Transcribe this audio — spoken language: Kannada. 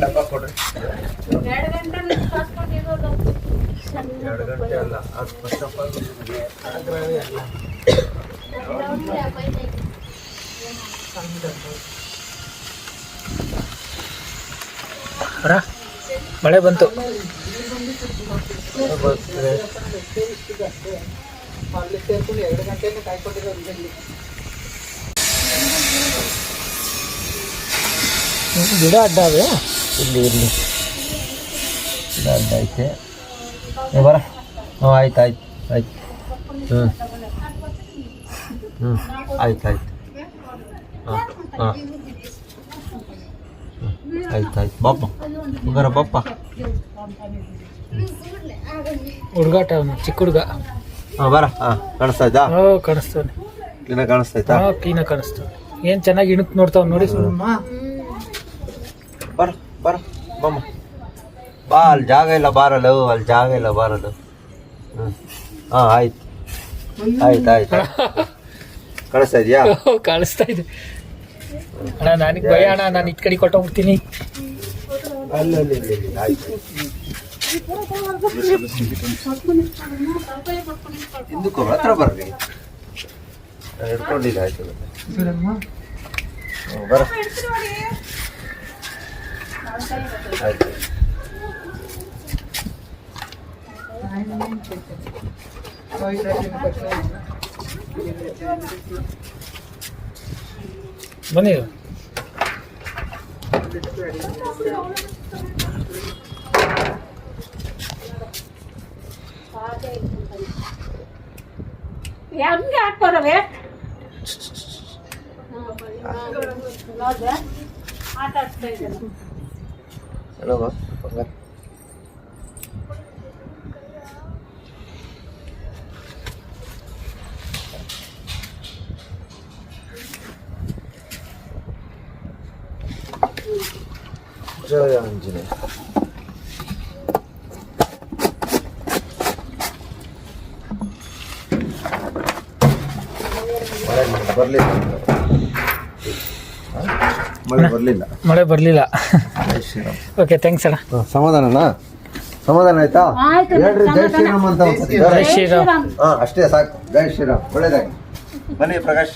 ಡಬ್ಬ ಕೊಡ್ರಿ. 2 ಗಂಟೆ ಅಲ್ಲ, ಅದು ಫಸ್ಟ್ ಆಫ್ ಆಲ್ ಮಳೆ ಬಂತು. ಗಿಡ ಅಡ್ಡ ಅವೆ ಇಲ್ಲಿ ಗಿಡ ಅಡ್ಡ ಐತೆ. ಬರ. ಆಯ್ತು ಆಯ್ತು ಆಯ್ತು. ಆಯ್ತು ಆಯ್ತು. ಹಾಂ ಆಯ್ತು ಆಯ್ತು. ಬಾಪ ಹುಡುಗರ ಬಾಪ. ಹುಡುಗಾಟ ಚಿಕ್ಕ ಹುಡುಗ. ಬರ. ಕಾಣಿಸ್ತಾಯ್ತಾ? ಕಾಣಿಸ್ತಾನೆ. ಕ್ಲೀನ ಕಾಣಿಸ್ತಾಯ್ತಾ? ಕ್ಲೀನ ಕಾಣಿಸ್ತಾನೆ. ಏನು ಚೆನ್ನಾಗಿ ಇಣಕ್ ನೋಡ್ತಾವ ನೋಡಿ. ಬರ ಬರ ಬಮ್ಮ ಬಾ. ಅಲ್ಲಿ ಜಾಗ ಇಲ್ಲ ಬಾರಲ್ಲ, ಅಲ್ಲಿ ಜಾಗ ಇಲ್ಲ ಬಾರಲ್ಲ. ಆಯ್ತು ಆಯ್ತು ಆಯ್ತು. ಕಾಣಿಸ್ತಾ ಇದೆಯಾ? ಕಾಣಿಸ್ತಾ ಇದೆ ಅಣ್ಣ. ನನಗೆ ಭಯ ಅಣ್ಣ, ನಾನು ಇಟ್ ಕಡೆ ಕೊಟ್ಟೋಗ್ಬಿಡ್ತೀನಿ. ಅಲ್ಲಿ ಆಯ್ತು. ಹಿಂದಕ್ಕೆ ಹತ್ರ ಬರ್ರಿ, ಹಿಡ್ಕೊಂಡಿಲ್ಲ. ಆಯ್ತು ಬರ. ಆಯ್ತು. ಬನ್ನಿ. ಹೆಂಗೆ ಹಾಕ್ಬಾರವೆ ಆಟ ಆಡ್ತಾ ಇದ್ದಾರೆ. ಜಯ ಆಂಜನೇಯ. ಮಳೆ ಬರಲಿಲ್ಲ. ಓಕೆ, ಥ್ಯಾಂಕ್ಸ್ ಅಣ್ಣ. ಸಮಾಧಾನನಾ? ಸಮಾಧಾನ ಆಯ್ತಾ? ಹೇಳ್ರಿ ಜೈ ಶ್ರೀರಾಮ್ ಅಂತ. ಜೈ ಶ್ರೀರಾಮ್. ಅಷ್ಟೇ ಸಾಕು. ಜೈ ಶ್ರೀರಾಮ್. ಒಳ್ಳೇದಾಗಿ. ಬನ್ನಿ ಪ್ರಕಾಶ್.